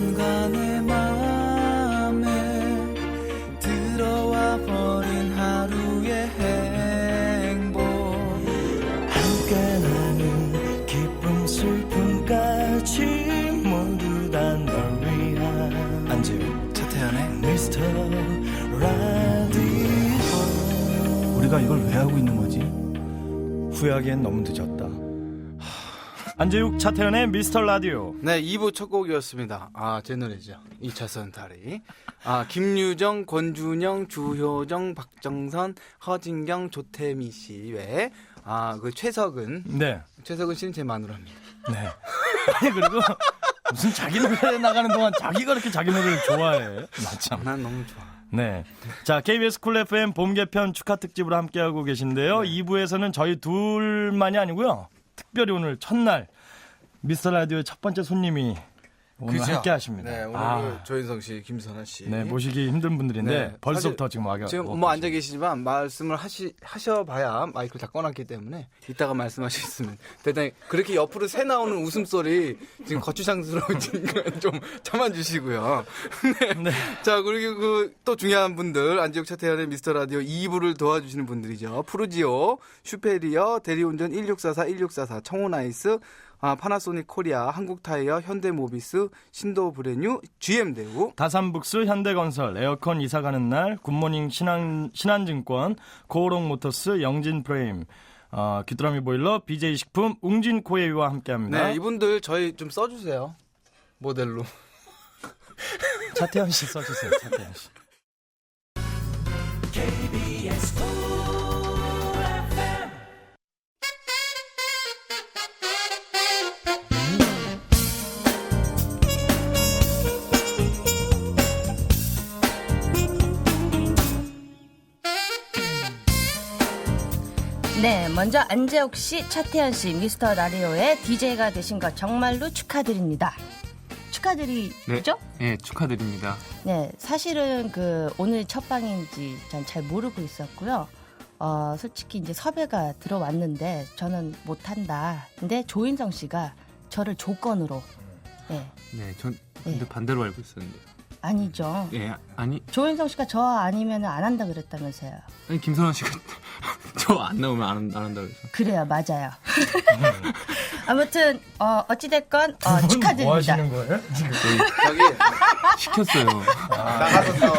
시간과 내 맘에 들어와 버린 하루의 행복 함께 나눈 기쁨 슬픔까지 모두 다 널 위한 안재욱 차태현의 미스터 라디오. 우리가 이걸 왜 하고 있는 거지? 후회하기엔 너무 늦었다. 안재욱 차태현의 미스터 라디오. 네, 2부 첫 곡이었습니다. 제 노래죠. 2차선 다리. 김유정, 권준영, 주효정, 박정선, 허진경, 조태미 씨 외에 그 최석은. 네. 최석은 씨는 제 마누라입니다. 네. 아니 그리고 무슨 자기 노래 나가는 동안 자기가 그렇게 자기 노래를 좋아해. 맞참. 난 너무 좋아. 네. 자, KBS 쿨 FM 봄 개편 축하 특집으로 함께하고 계신데요. 네. 2부에서는 저희 둘만이 아니고요. 특별히 오늘 첫날 미스터 라디오의 첫 번째 손님이 오늘 함께 하십니다. 네, 오늘 조인성 씨, 김선아 씨. 네, 모시기 힘든 분들인데 네, 벌써부터 지금 지금 앉아 계시지만 말씀을 하셔봐야 마이크를 다 꺼놨기 때문에 이따가 말씀하시겠으면 대단히 그렇게 옆으로 새 나오는 웃음소리 지금 거추장스러우니까 좀 참아주시고요. 네. 네. 자, 그리고 또 중요한 분들 안재욱 차태현의 미스터 라디오 2부를 도와주시는 분들이죠. 푸르지오, 슈페리어, 대리운전 1644, 1644, 청혼아이스, 파나소닉 코리아, 한국타이어, 현대모비스, 신도브레뉴, GM대우, 다산북스, 현대건설, 에어컨 이사가는 날, 굿모닝 신한증권, 고오롱모터스, 영진프레임, 귀뚜라미 보일러, BJ식품, 웅진코웨이와 함께합니다. 네, 이분들 저희 좀 써주세요. 모델로. 차태현 씨 써주세요. 차태현 씨. KBS 네, 먼저 안재욱 씨, 차태현 씨, 미스터 라디오의 DJ가 되신 것 정말로 축하드립니다. 축하드리죠? 네, 축하드립니다. 네, 사실은 오늘 첫 방인지 전 잘 모르고 있었고요. 솔직히 이제 섭외가 들어왔는데 저는 못한다. 근데 조인성 씨가 저를 조건으로. 네, 전 근데 반대로 알고 있었는데요. 아니죠. 네, 아니. 조인성 씨가 저 아니면 안 한다 그랬다면서요. 아니, 김선아 씨가 저 안 나오면 안 한다 그래서. 그래요, 맞아요. 아무튼 어찌됐건 축하드립니다. 뭐 하시는 거예요? 지금 저기 시켰어요. 나가서 싸워.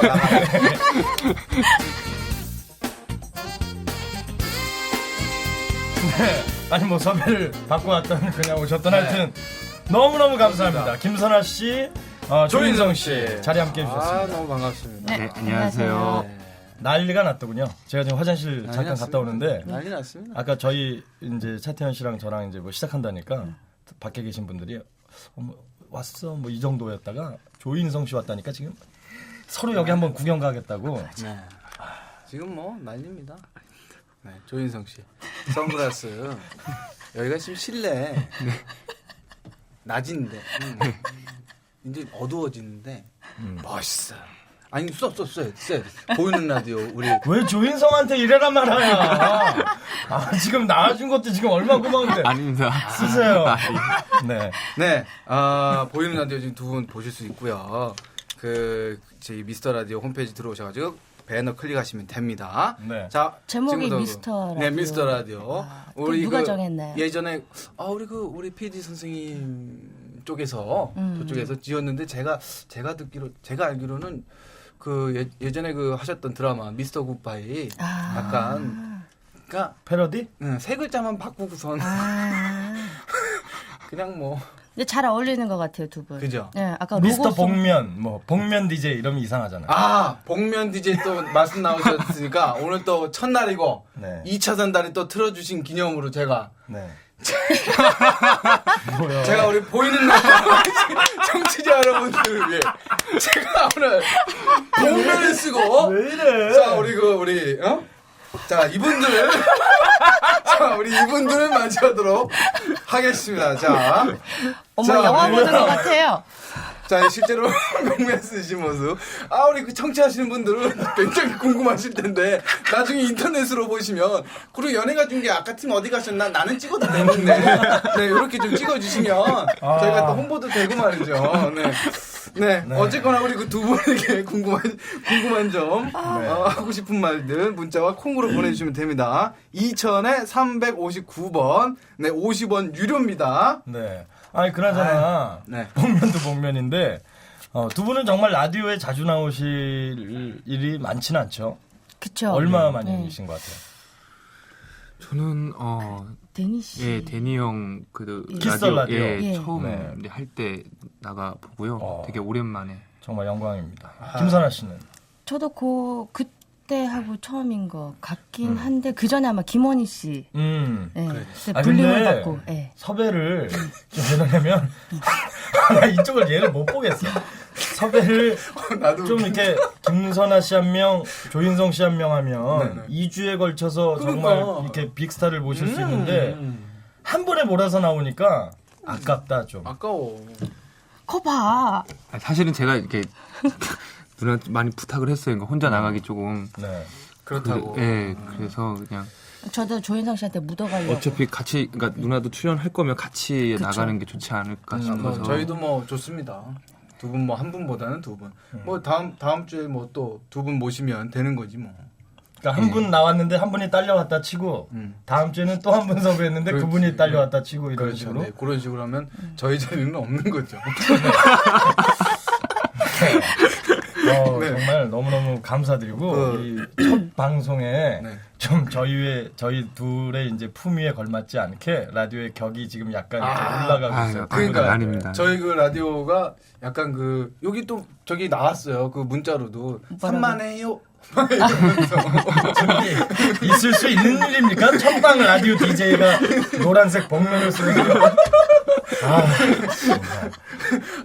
네. 아니 뭐 섭외를 받고 왔던 그냥 오셨던 하여튼 너무너무 감사합니다. 김선아 씨, 조인성 씨 자리 함께 해주셨습니다. 너무 반갑습니다. 네, 안녕하세요. 안녕하세요. 난리가 났더군요. 제가 지금 화장실 잠깐 갔다 오는데 난리 났습니다. 아까 저희 이제 차태현 씨랑 저랑 이제 뭐 시작한다니까 밖에 계신 분들이 왔어 뭐 이 정도였다가 조인성 씨 왔다니까 지금 서로 여기 한번 구경 가겠다고. 네. 지금 뭐 난리입니다. 네, 조인성 씨 선글라스 여기가 지금 실내 낮인데 이제 어두워지는데 멋있어요. 아니 써 보이는 라디오 우리 왜 조인성한테 이래란 말이야. 지금 나와준 것도 지금 얼마 고마운데. 아닙니다. 쓰세요. 네. 보이는 라디오 지금 두 분 보실 수 있고요. 저희 미스터 라디오 홈페이지 들어오셔가지고 배너 클릭하시면 됩니다. 네. 자, 제목이 미스터 라디오. 네, 미스터 라디오. 우리 누가 정했나요? 예전에 우리 PD 선생님 쪽에서 저쪽에서 지었는데 제가 알기로는 예전에 하셨던 드라마 미스터 굿바이 약간 그러니까 패러디? 세 글자만 바꾸고선 그냥 뭐. 근데 잘 어울리는 것 같아요, 두 분. 그죠? 네, 아까 미스터 복면, 복면 DJ 이러면 이상하잖아요. 복면 DJ 또 말씀 나오셨으니까 오늘 또 첫날이고 네. 2차선 다리 또 틀어주신 기념으로 제가 네. 제가 우리 보이는 라디오 청취자 여러분들을 위해 제가 오늘 복면을 쓰고 왜 이래? 자 우리 자 이분들 우리 이분들을 맞이하도록 하겠습니다. 자 영화 보는 것 같아요. 자, 실제로 명면 쓰신 모습. 우리 청취하시는 분들은 굉장히 궁금하실 텐데, 나중에 인터넷으로 보시면, 그리고 연예가 중계 아까 팀 어디 가셨나? 나는 찍어도 되는데, 네, 이렇게 좀 찍어주시면, 저희가 또 홍보도 되고 말이죠. 네. 네, 어쨌거나 우리 그 두 분에게 궁금한 점, 하고 싶은 말들 문자와 콩으로 보내주시면 됩니다. 2000에 359번, 네, 50원 유료입니다. 네. 아니 그나저나 네. 복면도 복면인데 두 분은 정말 라디오에 자주 나오실 일이 많지는 않죠. 그쵸. 얼마 만이신 것 같아요. 저는 데니 씨. 예, 데니 형 그 키스 라디오. 예, 예. 처음 네. 할 때 나가 보고요. 되게 오랜만에. 정말 영광입니다. 김선아 씨는 저도 그때 하고 처음인 것 같긴 한데 그 전에 아마 김원희 씨. 예. 그때 불림을 근데 받고. 예. 섭외를 좀 해놓으면 나 이쪽을 얘를 못 보겠어. 섭외를 나도 좀 이렇게 김선아 씨 한 명, 조인성 씨 한 명 하면 2주에 걸쳐서 정말 이렇게 빅스타를 모실 수 있는데 한 번에 몰아서 나오니까 아깝다 좀. 아까워. 거 봐. 사실은 제가 이렇게 누나한테 많이 부탁을 했어요. 그러니까 혼자 나가기 조금. 네. 그렇다고. 예, 그래서 그냥 저도 조인성 씨한테 묻어가려고. 어차피 같이 그러니까 누나도 출연할 거면 같이 나가는 게 좋지 않을까 싶어서. 저희도 뭐 좋습니다. 두 분 뭐 한 분보다는 두 분. 뭐 다음 주에 뭐 또 두 분 모시면 되는 거지 뭐. 그러니까 한 분 나왔는데 한 분이 딸려왔다 치고 다음 주에는 또 한 분 섭외했는데 그분이 딸려왔다 치고 이런 그렇죠. 식으로. 네, 그런 식으로 하면 저희 자리는 없는 거죠. 네. 정말 너무너무 감사드리고 이 첫 방송에 네. 좀 저희 둘의 이제 품위에 걸맞지 않게 라디오의 격이 지금 약간 이렇게 올라가고 있어요. 그러니까 아닙니다. 저희 그 라디오가 약간 그 여기 또 저기 나왔어요. 그 문자로도 산만해요. 저기 있을 수 있는 일입니까? 첫방 라디오 DJ가 노란색 복면을 쓰는 게.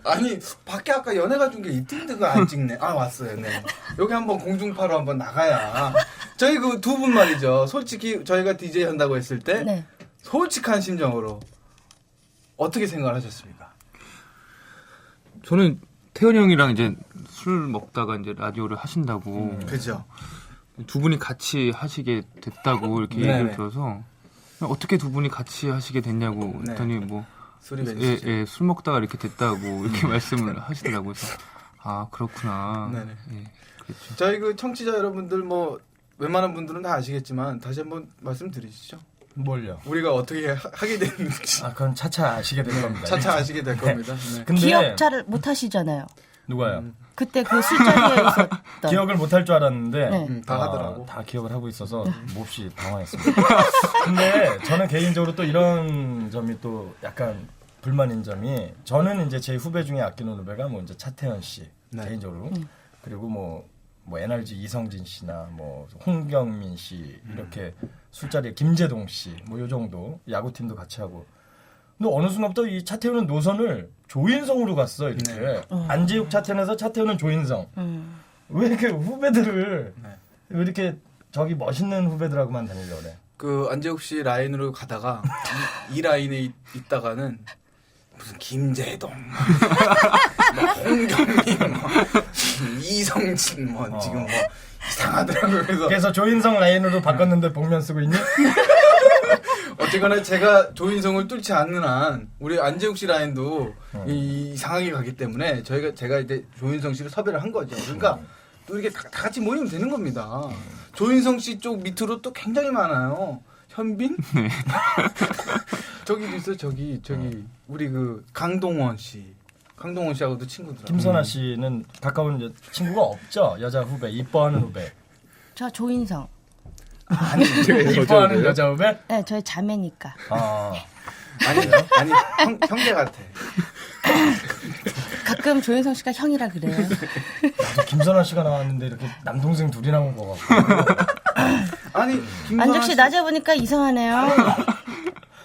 아니 밖에 아까 연애가 준 게 있던데 그거 안 찍네. 아 왔어요. 네. 여기 한번 공중파로 한번 나가야. 저희 그 두 분 말이죠. 솔직히 저희가 DJ 한다고 했을 때 네. 솔직한 심정으로 어떻게 생각을 하셨습니까? 저는 태현이 형이랑 이제 술 먹다가 이제 라디오를 하신다고 그죠. 두 분이 같이 하시게 됐다고 이렇게 네네. 얘기를 들어서 어떻게 두 분이 같이 하시게 됐냐고 네. 했더니 뭐 술이 예, 벤시죠. 예, 술 먹다가 이렇게 됐다고 이렇게 말씀을 하시더라고요. 그래서 아 그렇구나. 네네. 예, 그랬죠. 저희 그 청취자 여러분들 뭐 웬만한 분들은 다 아시겠지만 다시 한번 말씀드리시죠. 뭘요? 우리가 어떻게 하게 됐는지 그건 차차 아시게 될 겁니다. 차차 아시게 될 겁니다. 네. 근데 기억 잘 못 하시잖아요. 누가요? 그때 그 술자리에 있었던. 기억을 못 할 줄 알았는데 네. 다 하더라고. 다 기억을 하고 있어서 몹시 당황했습니다. 근데 저는 개인적으로 또 이런 점이 또 약간 불만인 점이 저는 이제 제 후배 중에 아끼는 후배가 뭐 이제 차태현 씨 네. 개인적으로 그리고 뭐 NRG 이성진 씨나 뭐 홍경민 씨 이렇게 술자리에 김재동 씨 뭐 요 정도 야구팀도 같이 하고 근데 어느 순간부터 이 차태현은 노선을 조인성으로 갔어 이렇게 네. 안재욱 차태현에서 차태현은 조인성 왜 이렇게 후배들을 네. 왜 이렇게 저기 멋있는 후배들하고만 다니려고 그래. 그 안재욱 씨 라인으로 가다가 이 라인에 있다가는 무슨 김재동, 뭐 홍경민, 뭐 이성진, 뭐 지금 뭐 이상하더라고요. 그래서 조인성 라인으로 바꿨는데 복면 쓰고 있니? 어쨌거나 제가 조인성을 뚫지 않는 한 우리 안재욱 씨 라인도 이상하게 가기 때문에 제가 이제 조인성 씨를 섭외를 한 거죠. 그러니까 또 이렇게 다 같이 모이면 되는 겁니다. 조인성 씨 쪽 밑으로 또 굉장히 많아요. 현빈? 저기도 있어 저기 우리 그 강동원 씨하고도 친구들. 김선아 씨는 가까운 친구가 없죠? 여자 후배, 이뻐하는 후배. 저 조인성. 이뻐하는 여자 후배? 네, 저희 자매니까. 아니 형제 같아. 가끔 조인성 씨가 형이라 그래요. 나도 김선아 씨가 나왔는데 이렇게 남동생 둘이 나온 거 같고. 아니 김선아 안재욱 씨 낮에 보니까 이상하네요.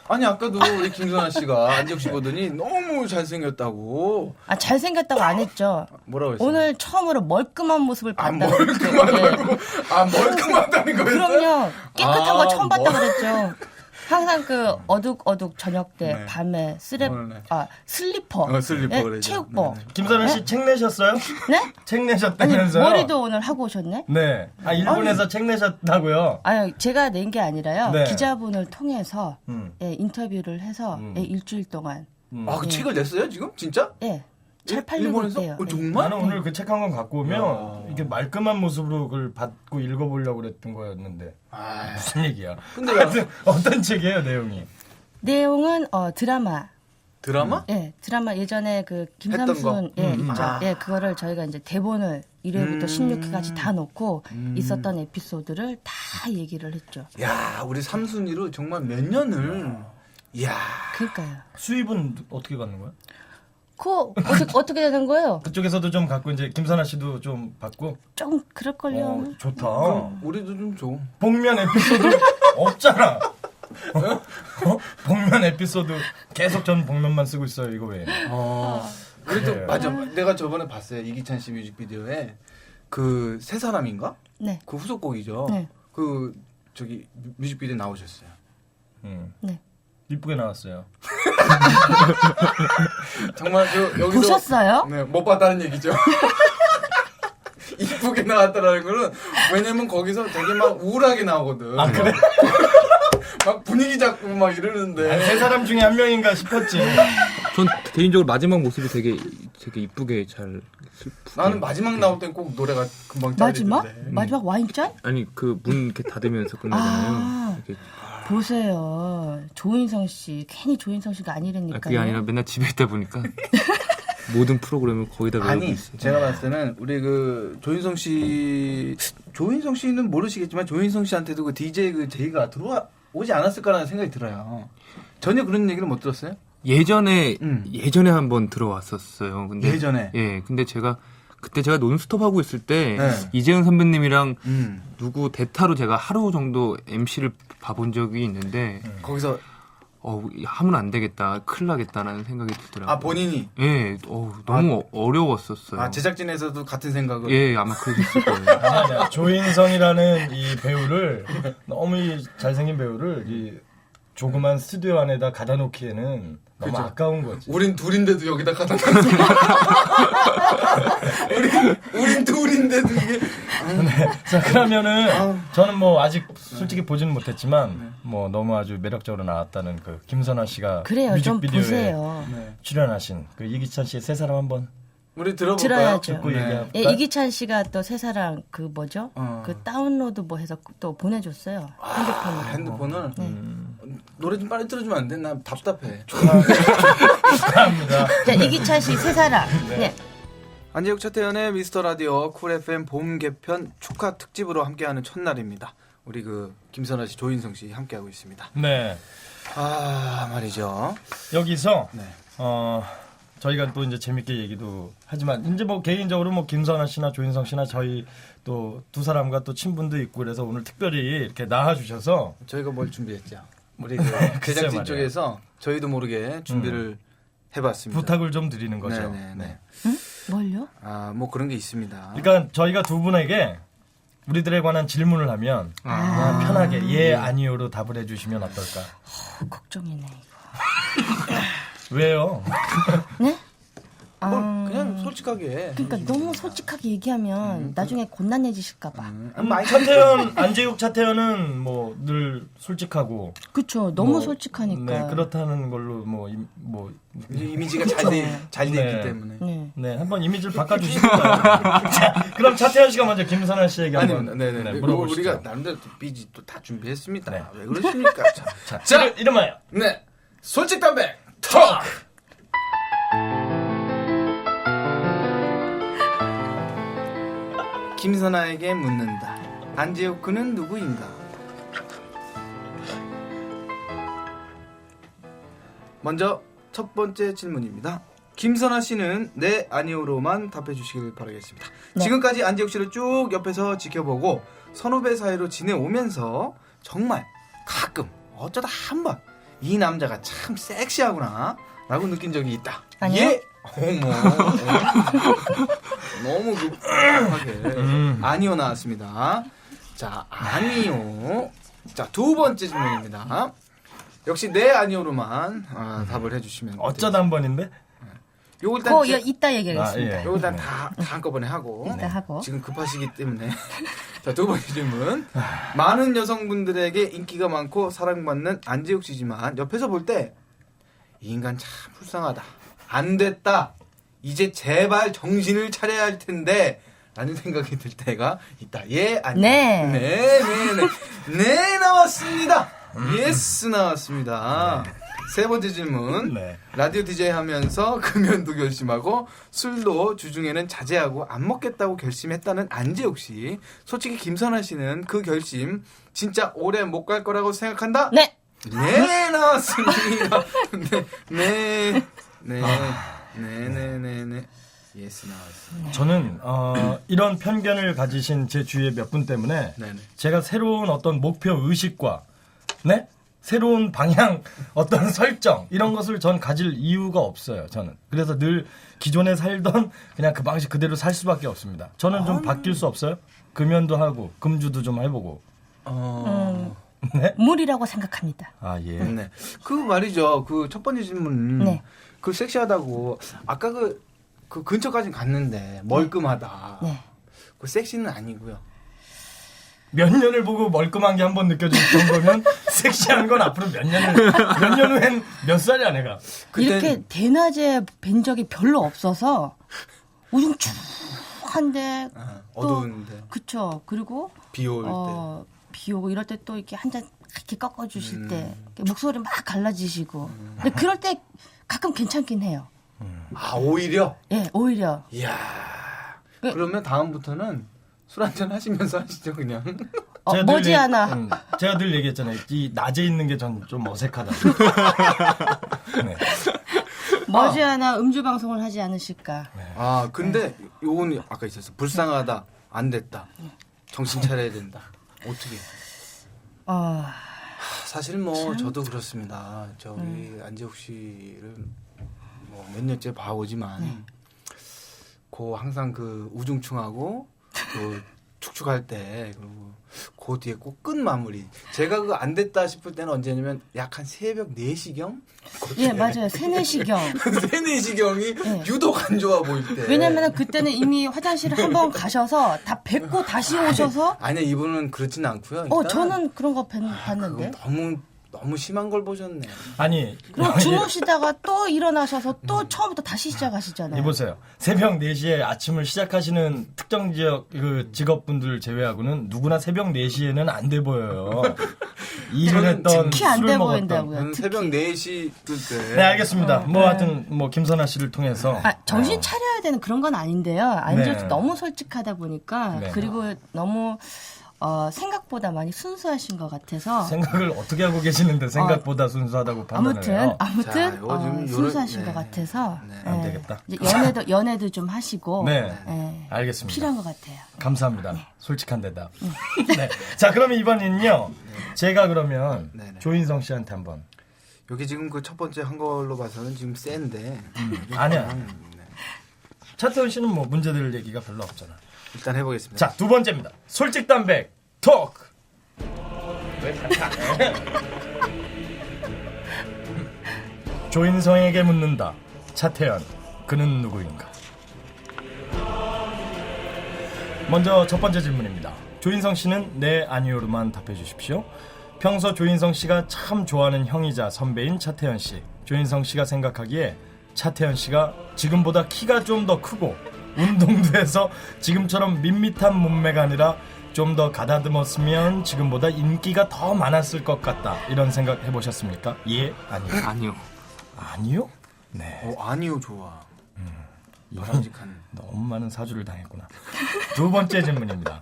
아니 아까도 우리 김선아 씨가 안재욱 씨 보더니 너무 잘생겼다고. 아 잘생겼다고 안 했죠. 뭐라고 했어요? 오늘 처음으로 멀끔한 모습을 봤다고 멀끔하다고. 멀끔하다는 거였어요? 그럼요. 깨끗한 거 처음 봤다고 뭐. 그랬죠. 항상 그 어둑어둑 저녁 때 네. 밤에 네. 슬리퍼, 슬리퍼 그러죠. 체육복. 네, 네. 김선아 씨 책 내셨어요? 네? 책 아니 내셨다면서요? 머리도 오늘 하고 오셨네? 네. 일본에서 책 내셨다고요? 아니 제가 낸 게 아니라요. 네. 기자분을 통해서 음. 인터뷰를 해서 일주일 동안 그 책을 냈어요 지금 진짜? 예. 잘 팔리고 일본에서? 있대요. 정말? 나는 오늘 그 책 한 권 갖고 오면 야. 이게 말끔한 모습으로 그걸 받고 읽어보려고 그랬던 거였는데 아, 무슨 얘기야? 근데 하여튼 어떤 책이에요 내용이? 내용은 드라마. 드라마? 예, 드라마 예전에 그 했던 김삼순 거? 예, 있죠. 아. 예, 그거를 저희가 이제 대본을 1회부터 16회까지 다 넣고 있었던 에피소드를 다 얘기를 했죠. 야, 우리 삼순이로 정말 몇 년을. 이야. 그러니까요. 수입은 어떻게 받는 거야? 그거 어떻게 되는 거예요? 그쪽에서도 좀 갖고 이제 김선아 씨도 좀 받고. 좀 그럴걸요. 좋다. 그럼 우리도 좀 줘. 복면 에피소드 없잖아. 복면 에피소드 계속 전 복면만 쓰고 있어요. 이거 왜? 그래도 그래요. 맞아. 내가 저번에 봤어요. 이기찬 씨 뮤직비디오에 그 세 사람인가? 네. 그 후속곡이죠. 네. 그 저기 뮤직비디오 나오셨어요. 네. 이쁘게 나왔어요. 정말 여기서 보셨어요? 네, 못 봤다는 얘기죠. 이쁘게 나왔다라는 거는 왜냐면 거기서 되게 막 우울하게 나오거든. 아, 그래? 막 분위기 잡고 막 이러는데. 세 사람 중에 한 명인가 싶었지. 전 개인적으로 마지막 모습이 되게 이쁘게 잘 슬프게. 나는 마지막 나올 땐 꼭 노래가 금방 마지막? 잘리던데. 마지막 와인잔? 아니 그 문 이렇게 닫으면서 끝나잖아요. 아. 이렇게. 보세요. 조인성 씨. 괜히 조인성 씨가 아니라니까요. 그게 아니라 맨날 집에 있다 보니까 모든 프로그램을 거의 다 외우고 아니, 있어요. 제가 봤을 때는 우리 그 조인성 씨는 모르시겠지만 조인성 씨한테도 그 DJ 그 제의가 들어오지 않았을까라는 생각이 들어요. 전혀 그런 얘기를 못 들었어요? 예전에 음. 한번 들어왔었어요. 근데 예전에? 예, 근데 그때 제가 논스톱 하고 있을 때 네. 이재훈 선배님이랑 음. 누구 대타로 제가 하루 정도 MC를 봐본 적이 있는데 거기서 하면 안 되겠다, 큰일 나겠다라는 생각이 들더라고요. 아 본인이 예, 너무 어려웠었어요. 아 제작진에서도 같은 생각을. 예, 아마 그러셨을 거예요. 아니야. 조인성이라는 이 배우를 너무 이 잘생긴 배우를 이 조그만 스튜디오 안에다 가다 놓기에는 너무 그죠. 아까운 거지. 우린 둘인데도 여기다 갖다 놨어. 우린 둘인데도 이게. 자 그러면은 아우. 저는 뭐 아직 솔직히 보지는 못했지만 뭐 너무 아주 매력적으로 나왔다는 그 김선아 씨가 그래요. 좀 뮤직비디오에 보세요. 네. 출연하신 그 이기찬 씨의 세 사람 한번 우리 들어볼까요? 들어야죠. 듣고 네. 얘기할까? 예, 이기찬 씨가 또 새 사랑 그 뭐죠? 그 다운로드 뭐 해서 또 보내줬어요. 핸드폰으로. 핸드폰을 네. 노래 좀 빨리 틀어주면 안 돼? 나 답답해. 축하합니다. 자, 이기찬 씨 새 사랑. 네. 안재욱 차태현의 미스터 라디오 쿨 FM 봄 개편 축하 특집으로 함께하는 첫날입니다. 우리 그 김선아 씨, 조인성 씨 함께하고 있습니다. 네. 아 말이죠. 여기서 네. 저희가 또 이제 재밌게 얘기도 하지만 이제 뭐 개인적으로 뭐 김선아 씨나 조인성 씨나 저희 또 두 사람과 또 친분도 있고 그래서 오늘 특별히 이렇게 나와 주셔서 저희가 뭘 준비했죠? 우리 그 글쎄 제작진 말이야. 쪽에서 저희도 모르게 준비를 해봤습니다. 부탁을 좀 드리는 거죠. 네네네. 응? 뭘요? 아 뭐 그런 게 있습니다. 그러니까 저희가 두 분에게 우리들에 관한 질문을 하면 그냥 편하게 예 아니요로 답을 해주시면 어떨까? 걱정이네. 왜요? 네? 뭐 그냥 솔직하게. 그러니까 너무 솔직하게 얘기하면 나중에 곤란해지실까봐. 차태현 안재욱 차태현은 뭐 늘 솔직하고 그쵸. 너무 뭐, 솔직하니까. 네, 그렇다는 걸로 뭐 이제 이미지가 잘 돼 네. 있기 때문에. 네. 네, 한번 이미지를 바꿔주시면 그럼 차태현 씨가 먼저 김선아 씨에게 아니, 한번 네네. 물어보시죠. 우리가 나름대로 또 삐지 또 다 준비했습니다. 네. 왜 그러십니까? 자, 이름하여 네. 솔직 담백 톡! 김선아에게 묻는다. 안재욱 그는 누구인가? 먼저 첫 번째 질문입니다. 김선아 씨는 네 아니오로만 답해 주시길 바라겠습니다. 네. 지금까지 안재욱 씨를 쭉 옆에서 지켜보고 선후배 사이로 지내오면서 정말 가끔 어쩌다 한번 이 남자가 참 섹시하구나 라고 느낀 적이 있다. 아니요. 예? 어머. 너무 급하게 아니오 나왔습니다. 자, 아니오. 자, 두 번째 질문입니다. 역시 네 아니오로만 답을 해주시면 어쩌다 한 번인데 요거 일단 이따 얘기하겠습니다. 예. 요거 일단 다 한꺼번에 하고 이따 하고. 지금 급하시기 때문에 자, 두 번째 질문. 많은 여성분들에게 인기가 많고 사랑받는 안재욱 씨지만 옆에서 볼 때 이 인간 참 불쌍하다, 안 됐다, 이제 제발 정신을 차려야 할 텐데 라는 생각이 들 때가 있다. 예, 아니. 네. 네, 나왔습니다. 예스 나왔습니다. 세 번째 질문. 네. 라디오 DJ 하면서 금연도 결심하고 술도 주중에는 자제하고 안 먹겠다고 결심했다는 안재욱 씨. 솔직히 김선아 씨는 그 결심 진짜 오래 못 갈 거라고 생각한다? 네. 네, 나왔습니다. 네. 예스 나왔습니다. 저는 이런 편견을 가지신 제 주위의 몇 분 때문에 네네. 제가 새로운 어떤 목표 의식과 네? 새로운 방향 어떤 설정 이런 것을 전 가질 이유가 없어요. 저는 그래서 늘 기존에 살던 그냥 그 방식 그대로 살 수밖에 없습니다. 저는 좀 바뀔 수 없어요. 금연도 하고 금주도 좀 해보고. 네? 물이라고 생각합니다. 아 예. 네. 그 말이죠. 그 첫 번째 질문. 네. 그 섹시하다고 아까 그 근처까지 갔는데 멀끔하다. 네. 그 섹시는 아니고요. 몇 년을 보고 멀끔한 게 한 번 느껴질 정도면 섹시한 건 앞으로 몇 년 후엔 몇 살이야 내가. 이렇게 대낮에 뵌 적이 별로 없어서 우중충한데 어두운데 그쵸. 그리고 비 올 때. 비 오고 이럴 때 또 이렇게 한 잔 이렇게 꺾어주실 때 목소리 막 갈라지시고. 근데 그럴 때 가끔 괜찮긴 해요. 아 오히려. 예, 오히려. 이야. 그러면 다음부터는 술 한잔 하시면서 하시죠 그냥. 제가 늘 머지않아. 제가 늘 얘기했잖아요. 이 낮에 있는 게 전 좀 어색하다. 네. 머지않아 음주 방송을 하지 않으실까. 아 근데 요건 아까 있었어. 불쌍하다. 안 됐다. 정신 차려야 된다. 어떻게? 사실 뭐 저도 그렇습니다. 저기 안재욱 씨를 뭐 몇 년째 봐오지만 그 항상 그 우중충하고 그 축축할 때 그리고 그 뒤에 꼭 끝 마무리. 제가 그거 안 됐다 싶을 때는 언제냐면 약 한 새벽 4시경? 예, 맞아요. 3, 4시경. 3, 4시경이 네. 유독 안 좋아 보일 때. 왜냐면 그때는 이미 화장실을 한 번 가셔서 다 뱉고 다시 오셔서 아니 이분은 그렇지는 않고요. 저는 그런 거 봤는데. 너무 심한 걸 보셨네. 아니 그리고 주무시다가 또 일어나셔서 또 처음부터 다시 시작하시잖아요. 이보세요. 새벽 4시에 아침을 시작하시는 특정 지역 그 직업분들 제외하고는 누구나 새벽 4시에는 안 돼 보여요. 일을 했던 특히 안 술을 돼 먹었던. 보인다고요. 저는 특히. 새벽 4시 때. 네 알겠습니다. 뭐 하여튼 뭐 김선아 씨를 통해서 정신 차려야 되는 그런 건 아닌데요. 안재욱 씨 네. 너무 솔직하다 보니까 네. 그리고 너무 생각보다 많이 순수하신 것 같아서 생각을 어떻게 하고 계시는데 생각보다 순수하다고 판단을 해요. 아무튼 자, 요즘 순수하신 요런- 것 같아서 안 되겠다. 이제 연애도 좀 하시고 네. 예, 알겠습니다. 필요한 것 같아요. 감사합니다. 솔직한 대답. 네. 자 그러면 이번엔요. 제가 그러면 네네. 조인성 씨한테 한번. 여기 지금 그 첫 번째 한 걸로 봐서는 지금 센데. 아니야. 네. 차태현 씨는 뭐 문제될 얘기가 별로 없잖아. 일단 해보겠습니다. 자, 두 번째입니다. 솔직담백 토크. 조인성에게 묻는다. 차태현, 그는 누구인가? 먼저 첫 번째 질문입니다. 조인성 씨는 네, 아니요로만 답해 주십시오. 평소 조인성 씨가 참 좋아하는 형이자 선배인 차태현 씨. 조인성 씨가 생각하기에 차태현 씨가 지금보다 키가 좀 더 크고 운동도 해서 지금처럼 밋밋한 몸매가 아니라 좀 더 가다듬었으면 지금보다 인기가 더 많았을 것 같다. 이런 생각 해보셨습니까? 예? 아니요? 아니요. 아니요? 네. 아니요, 좋아. 바람직한. 너무 많은 사주를 당했구나. 두 번째 질문입니다.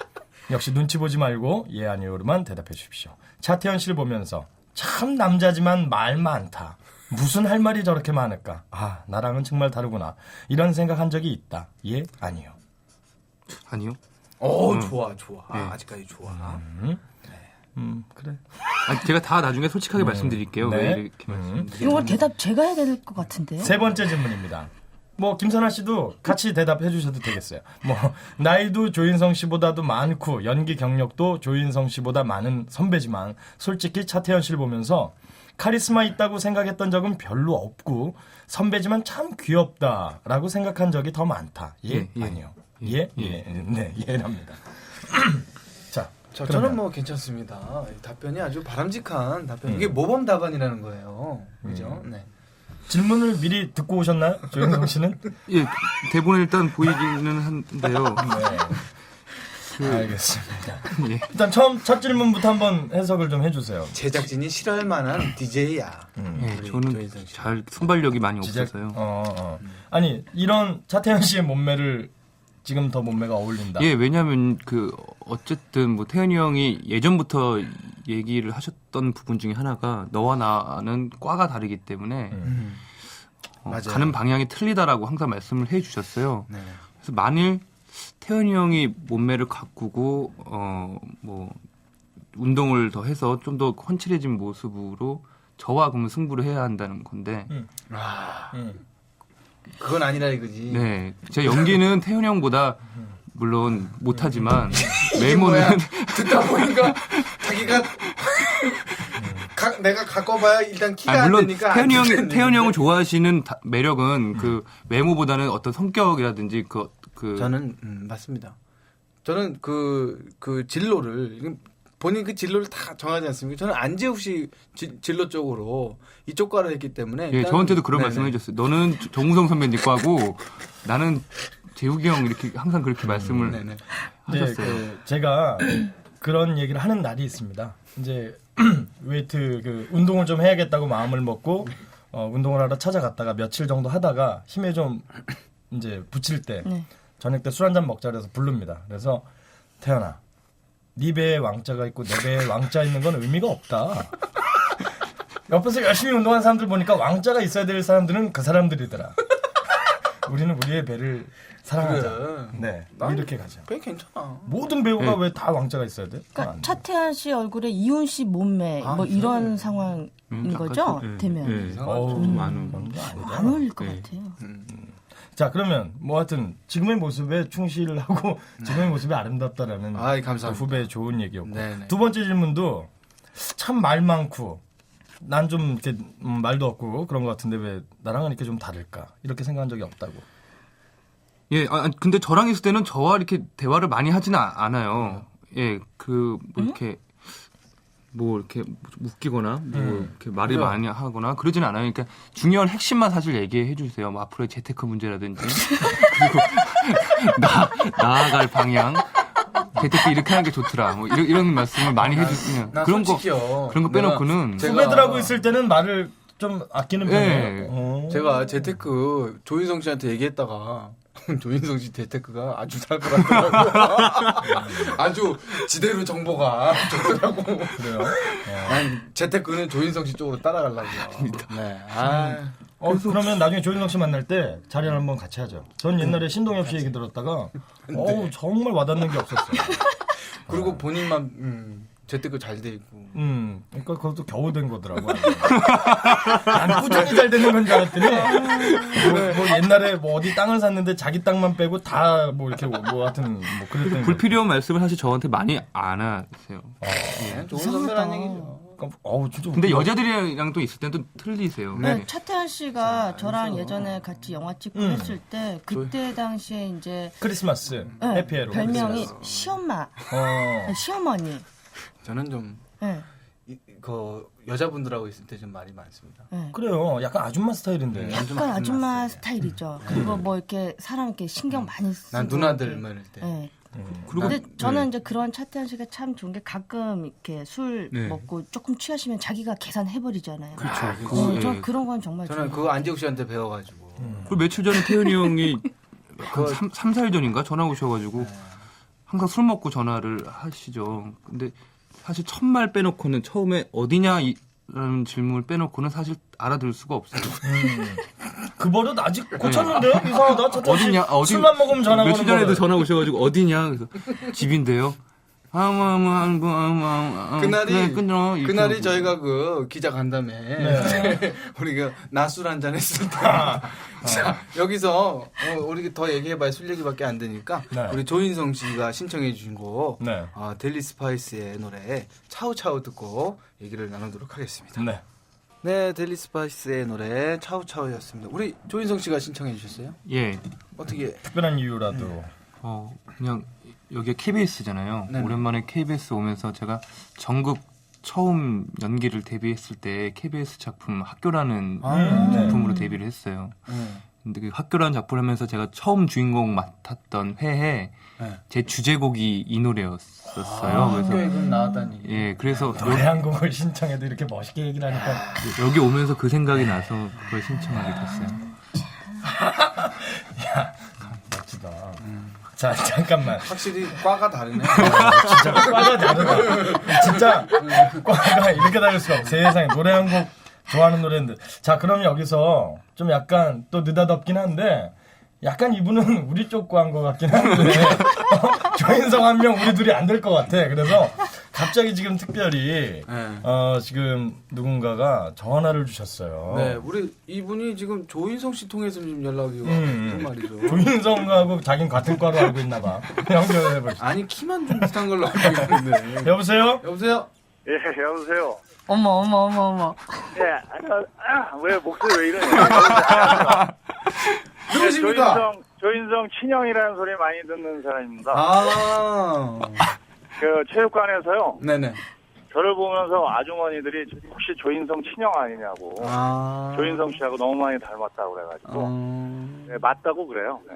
역시 눈치 보지 말고 예 아니요로만 대답해 주십시오. 차태현 씨를 보면서 참 남자지만 말 많다. 무슨 할 말이 저렇게 많을까? 아 나랑은 정말 다르구나. 이런 생각한 적이 있다. 예 아니요. 아니요. 좋아. 네. 아직까지 좋아. 그래. 제가 다 나중에 솔직하게 말씀드릴게요. 네. 왜 이렇게 말씀드리는지. 이걸 대답 제가 해야 될 것 같은데요. 세 번째 질문입니다. 뭐 김선아 씨도 같이 대답해 주셔도 되겠어요. 뭐 나이도 조인성 씨보다도 많고 연기 경력도 조인성 씨보다 많은 선배지만 솔직히 차태현 씨를 보면서 카리스마 있다고 생각했던 적은 별로 없고 선배지만 참 귀엽다라고 생각한 적이 더 많다. 예, 예. 아니요. 예, 네, 예랍니다. 자, 저는 그러면 뭐 괜찮습니다. 이 답변이 아주 바람직한 답변. 이게 모범 답안이라는 거예요. 그죠? 네. 질문을 미리 듣고 오셨나요? 조영성 씨는? 예, 대본에 일단 보이기는 한데요. 네. 알겠습니다. 예. 일단 첫 질문부터 한번 해석을 좀 해주세요. 제작진이 싫어할 만한 DJ야. 예, 우리 저는 조인성 씨. 잘 순발력이 많이 제작- 없어서요. 아니 이런 차태현 씨의 몸매를 지금 더 몸매가 어울린다. 예, 왜냐하면 어쨌든 뭐 태현이 형이 예전부터 얘기를 하셨던 부분 중에 하나가 너와 나는 과가 다르기 때문에 맞아요. 가는 방향이 틀리다라고 항상 말씀을 해주셨어요. 네. 그래서 만일 태현이 형이 몸매를 가꾸고 뭐 운동을 더 해서 좀 더 훤칠해진 모습으로 저와 그러면 승부를 해야 한다는 건데, 그건 아니라 이거지. 네, 제 연기는 태현이 형보다 물론 못하지만 외모는 듣다 보니까 자기가 내가 가꿔봐야 일단 키가 안 물론 되니까 태현이 형을 좋아하시는 매력은 그 외모보다는 어떤 성격이라든지 저는 맞습니다. 저는 그 진로를 본인 그 진로를 다 정하지 않습니까? 저는 안재욱 씨 진로 쪽으로 이쪽 과를 했기 때문에 예, 일단- 저한테도 그런 네네. 말씀을 해줬어요. 너는 정우성 선배님 과고 나는 재욱이 형 이렇게 항상 그렇게 말씀을 네네. 하셨어요. 제가 그런 얘기를 하는 날이 있습니다. 이제 웨이트 운동을 좀 해야겠다고 마음을 먹고 운동을 하러 찾아갔다가 며칠 정도 하다가 힘에 좀 이제 붙일 때 네. 저녁 때 술 한잔 먹자 그래서 부릅니다. 그래서 태연아, 네 배에 왕자가 있고 내 배에 왕자 있는 건 의미가 없다. 옆에서 열심히 운동하는 사람들 보니까 왕자가 있어야 될 사람들은 그 사람들이더라. 우리는 우리의 배를 사랑하자. 그래. 네, 난- 이렇게 가자. 배 괜찮아. 모든 배우가 네. 왜 다 왕자가 있어야 돼? 그러니까 차태현 씨 얼굴에 이훈 씨 몸매 뭐 이런 상황인 거죠? 되면 어우, 많은 그런 거 아니다. 안 어울릴 것 네. 같아요. 자, 그러면 뭐 하여튼 지금의 모습에 충실하고 지금의 모습이 아름답다라는 아이, 감사합니다. 후배의 좋은 얘기였고. 네네. 두 번째 질문도 참 말 많고 난 좀 이렇게 말도 없고 그런 것 같은데 왜 나랑은 이렇게 좀 다를까? 이렇게 생각한 적이 없다고. 예, 근데 저랑 있을 때는 저와 이렇게 대화를 많이 하지는 않아요. 예, 뭐 이렇게 웃기거나 뭐 이렇게 말을 그래요. 많이 하거나 그러진 않아요. 그러니까 중요한 핵심만 사실 얘기해 주세요. 뭐 앞으로의 재테크 문제라든지 그리고 나아갈 방향. 재테크 이렇게 하는 게 좋더라. 뭐 이런 말씀을 많이 해주시면 나 그런 솔직히요. 거 빼놓고는 제가- 후배들하고 있을 때는 말을 좀 아끼는 네. 편이에요. 어. 제가 재테크 조인성 씨한테 얘기했다가 조인성 씨 재테크가 아주 살벌하더라고요. 아주 지대로 정보가 좋더라고. 그래요. 난 재테크는 조인성 씨 쪽으로 따라가려고요. 네. 그러면 나중에 조인성 씨 만날 때 자리를 한번 같이 하죠. 전 옛날에 신동엽 씨 얘기 들었다가 정말 와닿는 게 없었어요. 그리고 본인만 재테크 잘 돼 있고. 그러니까 그것도 겨우 된 거더라고요. 난 꾸준히 잘 되는 건 줄 알았더니 뭐 옛날에 뭐 어디 땅을 샀는데 자기 땅만 빼고 다 뭐 이렇게 뭐 하여튼 뭐 그랬던 거. 불필요한 말씀을 사실 저한테 많이 안 하세요. 네, 좋은 선배라는 얘기죠. 진짜. 근데 여자들이랑 또 있을 때는 또 틀리세요. 네, 차태현 씨가 저랑 예전에 같이 영화 찍고 했을 때 그때 당시에 이제 크리스마스 네, 해피해로 별명이 시엄마, 시어머니. 저는 좀 네, 여자분들하고 있을 때 좀 말이 많습니다. 네. 그래요. 약간 아줌마 스타일인데. 약간 아줌마 스타일이죠. 그리고 뭐 이렇게 사람 이렇게 신경 많이 쓰고. 난 누나들 이렇게. 뭐 이럴 때. 네. 그리고 근데 저는 이제 그런 차태현 씨가 참 좋은 게 가끔 이렇게 술 네. 먹고 조금 취하시면 자기가 계산해버리잖아요. 그렇죠. 저 그런 건 정말 저는 좋아요. 그거 안재욱 씨한테 배워가지고. 그리고 며칠 전에 태현이 형이 한 3, 4일 전인가 전화 오셔가지고 항상 술 먹고 전화를 하시죠. 근데 사실 첫 말 빼놓고는 처음에 어디냐라는 질문을 빼놓고는 사실 알아들을 수가 없어요. 그 버릇 아직 고쳤는데요? 이상하다. 차태현 씨 어디냐? 술만 먹으면 전화 며칠 오는 전에도 버릇. 전화 오셔가지고 어디냐? 그래서 집인데요. 그날이 저희가 그 기자 간담회 우리가 낮술 한잔 했을 때 자, 여기서 우리 더 얘기해봐야 술 얘기밖에 안 되니까 네. 우리 조인성 씨가 신청해 주신 곡 네. 델리 스파이스의 노래 차우차우 듣고 얘기를 나누도록 하겠습니다. 네. 네, 델리 스파이스의 노래 차우차우였습니다. 우리 조인성 씨가 신청해 주셨어요? 예. 어떻게? 특별한 이유라도. 그냥 여기가 KBS잖아요. 네네. 오랜만에 KBS 오면서 제가 전국 처음 연기를 데뷔했을 때 KBS 작품 학교라는 네. 작품으로 데뷔를 했어요. 근데 그 학교라는 작품을 하면서 제가 처음 주인공 맡았던 회에 네. 제 주제곡이 이 노래였었어요. 그래서 학교에 그 나왔다니. 예, 그래서 노래 한 곡을 신청해도 이렇게 멋있게 얘기를 하니까 여기 오면서 그 생각이 나서 그걸 신청하게 됐어요. 멋지다. 자, 잠깐만. 확실히 과가 다르네. 진짜 과가 다르다. 진짜 과가 이렇게 다를 수가 없어. 세상에 노래 한 곡 좋아하는 노래인데. 자, 그럼 여기서 좀 약간 또 느닷없긴 한데 약간 이분은 우리 쪽 과인 것 같긴 한데 조인성 한 명 우리 둘이 안 될 것 같아. 그래서 갑자기 지금 특별히 네. 지금 누군가가 전화를 주셨어요. 네, 우리 이분이 지금 조인성 씨 통해서 지금 연락이 왔단 말이죠. 조인성하고 자긴 같은 과로 알고 있나 봐. 연결해보시죠. 아니 키만 좀 비슷한 걸로 알고 있는데. 여보세요? 여보세요? 예, 여보세요. 어머. 예, 왜 목소리 왜 이러냐? 누구십니까? 조인성 친형이라는 소리 많이 듣는 사람입니다. 아, 그 체육관에서요. 네네. 저를 보면서 아주머니들이 혹시 조인성 친형 아니냐고. 아, 조인성 씨하고 너무 많이 닮았다고 그래가지고. 네, 맞다고 그래요. 네.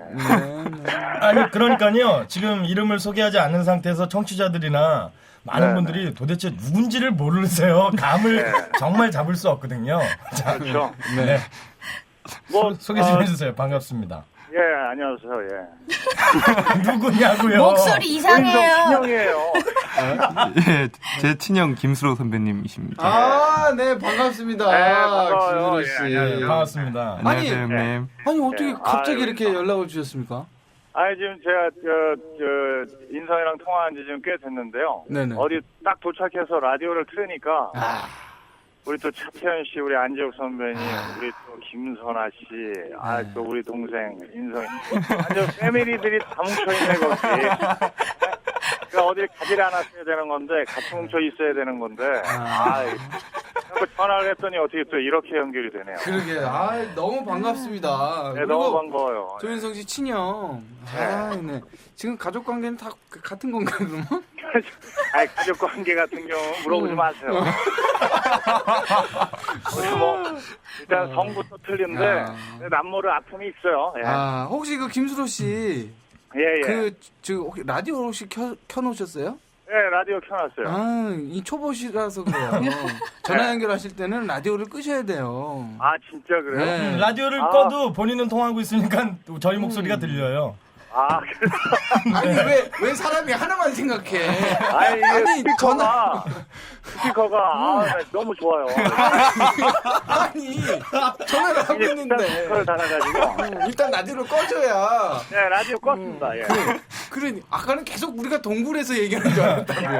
네. 아니 그러니까요. 지금 이름을 소개하지 않는 상태에서 청취자들이나 많은 네, 분들이 도대체 누군지를 모르세요. 감을 네. 정말 잡을 수 없거든요. 자, 그렇죠. 네. 뭐 소개 좀 해주세요. 반갑습니다. 예, 안녕하세요. 예. 누구냐고요? 목소리 조인성 이상해요. 친형이에요. 예, 제 친형 김수로 선배님이십니다. 아, 네, 반갑습니다. 네, 반가워요. 김수로 씨. 예, 안녕하세요. 반갑습니다. 안녕하세요, 아니, 형님. 아니, 어떻게 네. 갑자기 아유, 이렇게 연락을 주셨습니까? 아니 지금 제가 인성이랑 통화한 지 지금 꽤 됐는데요. 네네. 어디 딱 도착해서 라디오를 틀으니까 아, 우리 또 차태현 씨, 우리 안재욱 선배님, 우리 또 김선아 씨, 또 우리 동생 인성이 완전 패밀리들이 다 뭉쳐 있네 거기. 그러니까 어딜 가지를 않았어야 되는 건데 같이 뭉쳐 있어야 되는 건데. 전화를 했더니 어떻게 또 이렇게 연결이 되네요. 그러게. 아, 너무 반갑습니다. 네, 너무 반가워요. 조인성 씨 친형. 아, 네. 지금 가족 관계는 다 같은 건가요, 그러면? 아니 가족 관계 같은 경우는 물어보지 마세요. 우리 뭐 일단 성부터 틀린데 야. 남모를 아픔이 있어요. 예. 아, 혹시 그 김수로 씨, 예. 혹시 라디오 혹시 켜놓으셨어요? 예, 라디오 켜놨어요. 아, 이 초보시라서 그래요. 전화 연결하실 때는 라디오를 끄셔야 돼요. 아, 진짜 그래요? 네. 라디오를 꺼도 본인은 통화하고 있으니까 저희 목소리가 들려요. 아, 그래서 아니, 왜 사람이 하나만 생각해? 아니, 이게 아니, 스피커가 나 너무 좋아요. 아니, 전화를 하고 이게 있는데. 스피커를 달아가지고. 일단 라디오를 꺼줘야. 네, 라디오 껐습니다. 예. 그러니, 아까는 계속 우리가 동굴에서 얘기하는 줄 알았다고요.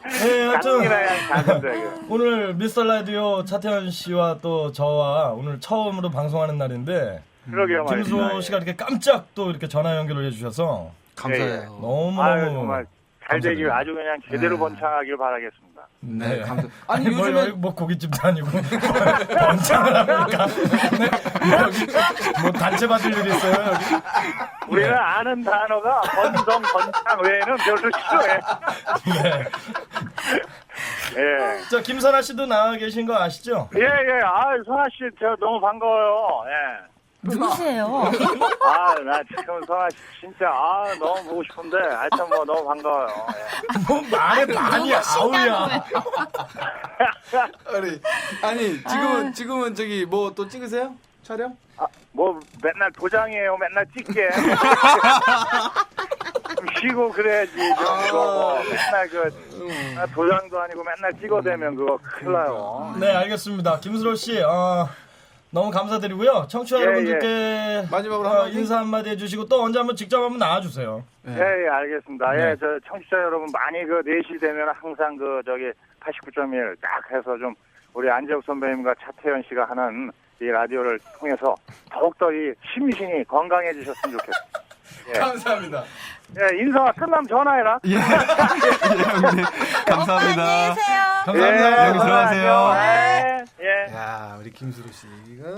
네, 하여튼 작은이나 작은데. 오늘 미스터 라디오 차태현 씨와 또 저와 오늘 처음으로 방송하는 날인데 그러게요, 말입니다. 김수호 씨가 이렇게 깜짝 또 이렇게 전화 연결을 해주셔서 감사해요. 너무너무 정말 잘 되길 감사드립니다. 아주 그냥 제대로 번창하길 바라겠습니다. 네, 감사. 아니 아니, 요즘에. 뭐 고깃집도 아니고 번창을 합니까? 네? 여기 뭐 단체 받을 일 있어요 여기? 우리는 아는 단어가 번창 외에는 별로 싫어해. 네. 예. 저 김선아 씨도 나와 계신 거 아시죠? 예. 선아 씨, 제가 너무 반가워요. 예. 누구세요? 나 지금 선아 씨 진짜, 너무 보고 싶은데, 하여튼 뭐 너무 반가워요. 예. 뭐 말에 많이 아우야. 지금은 저기 뭐 또 찍으세요? 촬영? 뭐 맨날 도장이에요. 맨날 찍게. 좀 쉬고 그래야지. 뭐 맨날 도장도 아니고 맨날 찍어대면 그거 큰일 나요. 네 알겠습니다. 김수호 씨 너무 감사드리고요. 청취자 여러분들께 마지막으로 한마디? 인사 한마디 해주시고 또 언제 한번 직접 한번 나와주세요. 예, 알겠습니다. 네. 저 청취자 여러분 많이 4시 되면 항상 89.1 딱 해서 좀 우리 안재욱 선배님과 차태현 씨가 하는 이 라디오를 통해서 더욱더 이 심신이 건강해지셨으면 좋겠습니다. 예. 감사합니다. 예, 인성아 끝나면 전화해라. 예, 형님. 감사합니다. 안녕히 계세요. 감사합니다. 여기 들어가세요. 예. 야, 우리 김수로 씨가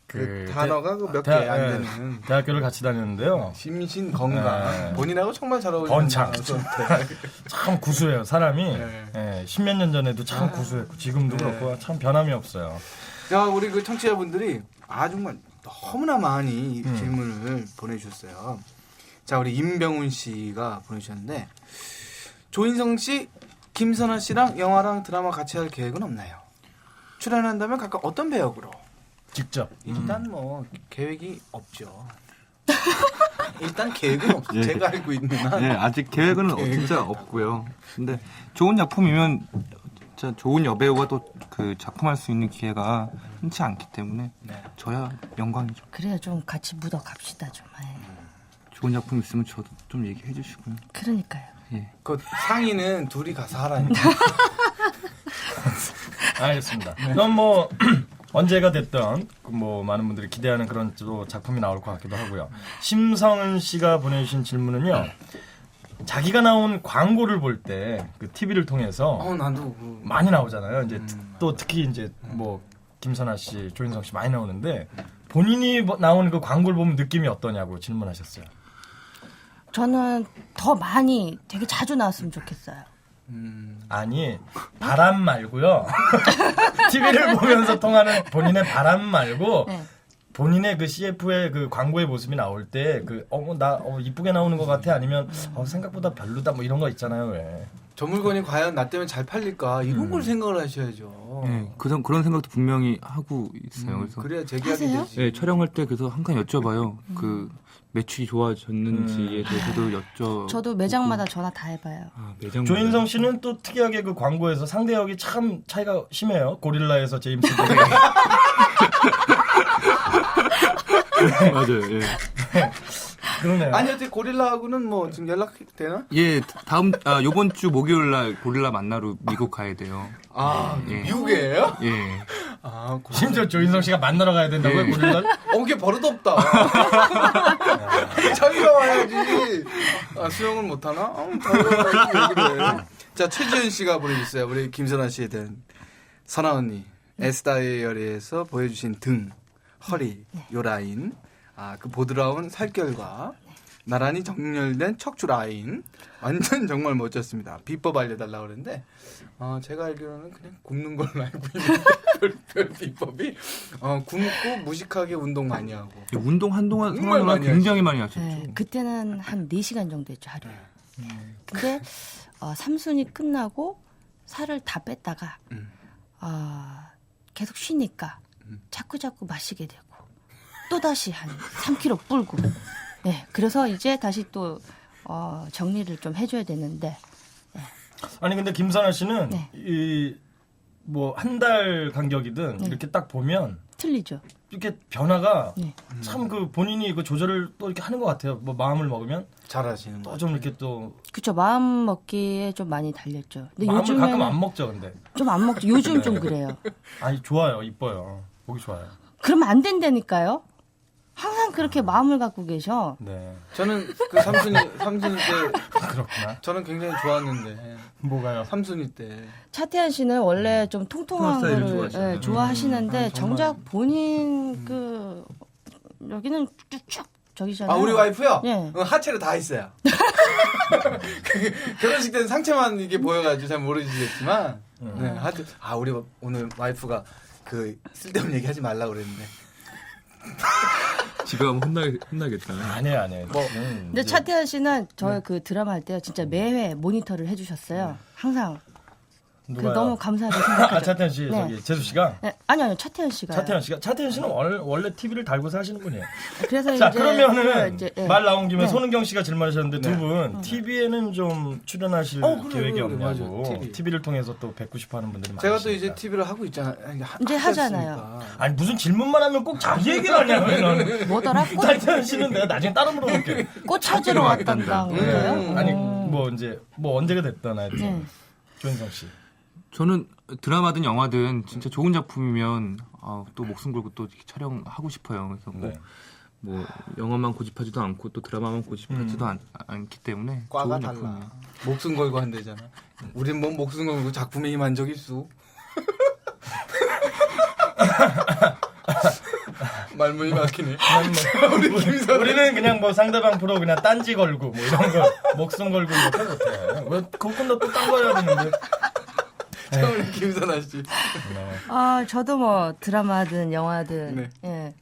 그 단어가 몇 개 대학- 안 예, 되는 대학교를 같이 다녔는데요. 심신 건강 네. 본인하고 정말 잘 어울리는 번창. 단어 선택. 참 구수해요. 사람이 네. 예, 10몇 년 전에도 참 구수했고 지금도 네. 그렇고 참 변함이 없어요. 자, 우리 그 청취자분들이 정말 너무나 많이 질문을 보내주셨어요. 자, 우리 임병훈 씨가 보내주셨는데 조인성 씨, 김선아 씨랑 영화랑 드라마 같이 할 계획은 없나요? 출연한다면 각각 어떤 배역으로? 직접. 일단 뭐 계획이 없죠. 일단 계획은 없어. 제가 알고 있는 한. 네, 아직 계획은 진짜 없고요. 근데 좋은 작품이면 진짜 좋은 여배우가 또 그 작품할 수 있는 기회가 흔치 않기 때문에 네. 저야 영광이죠. 그래요. 좀 같이 묻어 갑시다 좀. 예. 좋은 작품 있으면 저도 좀 얘기해 주시고요. 그러니까요. 예. 그 상의는 둘이 가서 하라니까. 알겠습니다. 그럼 뭐 언제가 됐던 뭐 많은 분들이 기대하는 그런 또 작품이 나올 것 같기도 하고요. 심성은 씨가 보내주신 질문은요. 자기가 나온 광고를 볼 때 그 TV를 통해서 나도 그 많이 나오잖아요. 이제 또 특히 이제 뭐 김선아 씨, 조인성 씨 많이 나오는데 본인이 나온 그 광고를 보면 느낌이 어떠냐고 질문하셨어요. 저는 더 많이 되게 자주 나왔으면 좋겠어요. 아니 바람 말고요. TV를 보면서 통하는 본인의 바람 말고 네. 본인의 그 CF의 그 광고의 모습이 나올 때 그 나 이쁘게 나오는 것 같아 아니면 생각보다 별로다 뭐 이런 거 있잖아요. 왜? 저 물건이 과연 나 때문에 잘 팔릴까 이런 걸 생각을 하셔야죠. 네, 그런 생각도 분명히 하고 있어요. 그래서 그래야 재계약이 하세요? 되지. 네, 촬영할 때 그래서 항상 여쭤봐요. 그 매출이 좋아졌는지에 대해서도 저도 매장마다 전화 다 해봐요. 매장 조인성 씨는 또 특이하게 그 광고에서 상대역이 참 차이가 심해요. 고릴라에서 제임스 본. 맞아요. 예. 그러네요. 아니 어떻게 고릴라하고는 뭐 지금 연락 되나? 예, 요번 주 목요일 날 고릴라 만나러 미국 가야 돼요. 예. 미국이에요? 예. 심지어 조인성 씨가 만나러 가야 된다고요, 네. 고릴라를? 이게 버릇없다. 자기가 와야지. 수영을 못하나? 자기가 얘기를 해. 자, 최지현 씨가 보내주셨어요. 우리 김선아 씨에 대한 선아 언니. 에스다이어리에서 보여주신 등, 허리, 요 라인. 그 보드라운 살결과 나란히 정렬된 척추 라인. 완전 정말 멋졌습니다. 비법 알려달라고 그랬는데, 제가 알기로는 그냥 굽는 걸로 알고 있는데, 별 비법이, 굶고 무식하게 운동 많이 하고. 운동 한동안 정말 성환 많이 굉장히 많이 하셨죠. 네, 그때는 한 4시간 정도 했죠, 하루에. 근데 삼순이 끝나고 살을 다 뺐다가 계속 쉬니까 자꾸 마시게 되고 또다시 한 3kg 불고 네, 그래서 이제 다시 또 정리를 좀 해줘야 되는데 아니 근데 김선아 씨는 네. 이 뭐 한 달 간격이든 네. 이렇게 딱 보면 틀리죠. 이렇게 변화가 네. 참 그 본인이 그 조절을 또 이렇게 하는 것 같아요. 뭐 마음을 먹으면 잘하시는 또 거. 좀 이렇게 또 그쵸, 마음 먹기에 좀 많이 달렸죠. 근데 마음을 요즘은 가끔 안 먹죠, 근데. 좀 안 먹죠. 요즘 좀 그래요. 아니 좋아요, 이뻐요, 보기 좋아요. 그러면 안 된다니까요. 항상 그렇게 마음을 갖고 계셔. 네, 저는 그 삼순이 때 그렇구나. 저는 굉장히 좋았는데 뭐가요? 삼순이 때 차태현 씨는 원래 좀 통통한 스타일을 거를 좋아하시잖아요. 좋아하시는데 정말. 정작 본인 그 여기는 쭉쭉 저기잖아요. 우리 와이프요? 예. 하체를 다 했어요. 결혼식 때는 상체만 이게 보여가지고 잘 모르시겠지만 네, 하여튼 우리 오늘 와이프가 그 쓸데없는 얘기 하지 말라고 그랬는데 집에 가면 혼나겠다. 아니에요. 뭐, 근데 차태현 씨는 저희 그 드라마 할 때요 진짜 매회 모니터를 해주셨어요. 항상 그 너무 감사하게 생각하죠. 차태현 씨, 네. 저기 재수 씨가. 네, 아니요 차태현 씨가. 차태현 씨는 원래 TV를 달고서 하시는 분이에요. 그래서 자, 이제 그러면은 이제, 예. 말 나온 김에 네. 손은경 씨가 질문하셨는데 두 분 TV에는 좀 출연하실 계획이 없냐고. 맞아, TV를 통해서 또 뵙고 싶어하는 분들이 많으시니까. 제가 또 이제 TV를 하고 있잖아요. 이제 하잖아요. 아니 무슨 질문만 하면 꼭 자기 얘기를 하냐고요. 너는. 뭐더라? 차태현 씨는 내가 나중에 따로 물어볼게. 꽃 찾으러 왔단다. 그래요? 아니 뭐 이제 뭐 언제가 됐든 하여튼 네. 조인성 씨. 저는 드라마든 영화든 진짜 좋은 작품이면 또 목숨 걸고 또 이렇게 촬영하고 싶어요. 그래서 뭐 영화만 고집하지도 않고 또 드라마만 고집하지도 않기 때문에 과가 좋은 달라. 작품이에요. 목숨 걸고 한대잖아. 우린 뭐 목숨 걸고 작품에 임한 적 있어? 말문이 막히네. 우리는 그냥 뭐 상대방 프로 그냥 딴지 걸고 뭐 이런 거 목숨 걸고 이렇게 못해. 왜 그것도 또 딴 거 해야 되는데. 자, 우리 김선아 씨. 저도 뭐 드라마든 영화든 네. 예.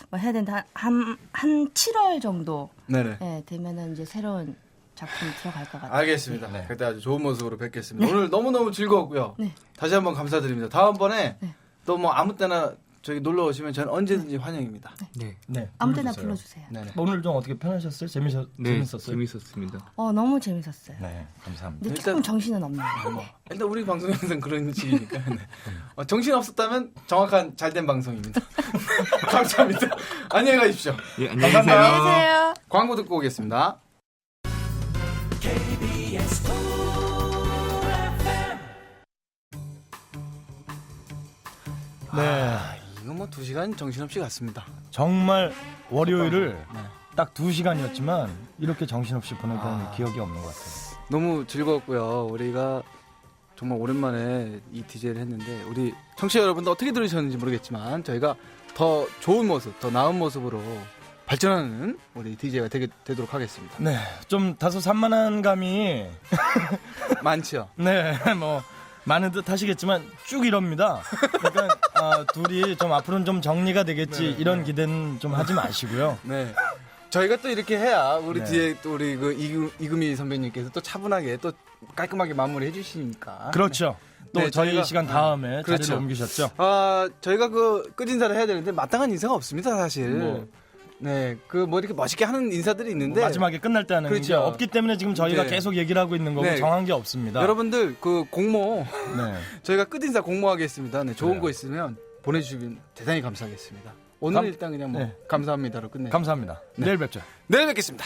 뭐 해야 된다. 한 7월 정도 네네. 예, 되면은 이제 새로운 작품 들어갈 것 같아요. 알겠습니다. 그때 아주 좋은 모습으로 뵙겠습니다. 오늘 너무너무 즐거웠고요. 네. 다시 한번 감사드립니다. 다음번에 네. 또 뭐 아무 때나 저기 놀러 오시면 저는 언제든지 환영입니다. 네. 네. 아무 데나 불러주세요. 불러주세요. 네네. 오늘 좀 어떻게 편하셨어요? 네, 재밌었어요? 재밌었습니다. 너무 재밌었어요. 네, 감사합니다. 근데 일단- 조금 정신은 없네요. 일단 우리 방송이 항상 그런 식이니까. 네. 정신 없었다면 정확한 잘된 방송입니다. 감사합니다. 안녕히 가십시오. 예, 안녕히 감사합니다. 계세요. 안녕하세요. 광고 듣고 오겠습니다. 네. 이거 뭐 2시간 정신없이 갔습니다. 정말 월요일을 네. 딱 2시간이었지만 이렇게 정신없이 보내던 기억이 없는 것 같아요. 너무 즐거웠고요. 우리가 정말 오랜만에 이 DJ를 했는데 우리 청취자 여러분도 어떻게 들으셨는지 모르겠지만 저희가 더 좋은 모습, 더 나은 모습으로 발전하는 우리 DJ가 되도록 하겠습니다. 네, 좀 다소 산만한 감이 많죠? 네, 뭐 많은 듯 하시겠지만 쭉 이럽니다. 그러니까 둘이 좀 앞으로는 좀 정리가 되겠지 이런 기대는 좀 하지 마시고요. 네. 저희가 또 이렇게 해야 우리 네. 뒤에 또 우리 그 이금희 선배님께서 또 차분하게 또 깔끔하게 마무리해 주시니까. 그렇죠. 또 네, 저희 저희가- 시간 다음에 그렇죠. 자리를 옮기셨죠. 저희가 그 끝인사를 해야 되는데 마땅한 인사가 없습니다, 사실. 뭐. 네, 그 뭐 이렇게 멋있게 하는 인사들이 있는데 마지막에 끝날 때 하는 그렇죠. 게 없기 때문에 지금 저희가 네. 계속 얘기를 하고 있는 거고 네. 정한 게 없습니다. 여러분들 그 공모 네. 저희가 끝인사 공모하겠습니다. 네, 좋은 그래요. 거 있으면 보내주시면 대단히 감사하겠습니다. 오늘 감- 일단 그냥 뭐 네. 감사합니다로 끝내. 감사합니다. 내일 뵙죠. 내일 뵙겠습니다.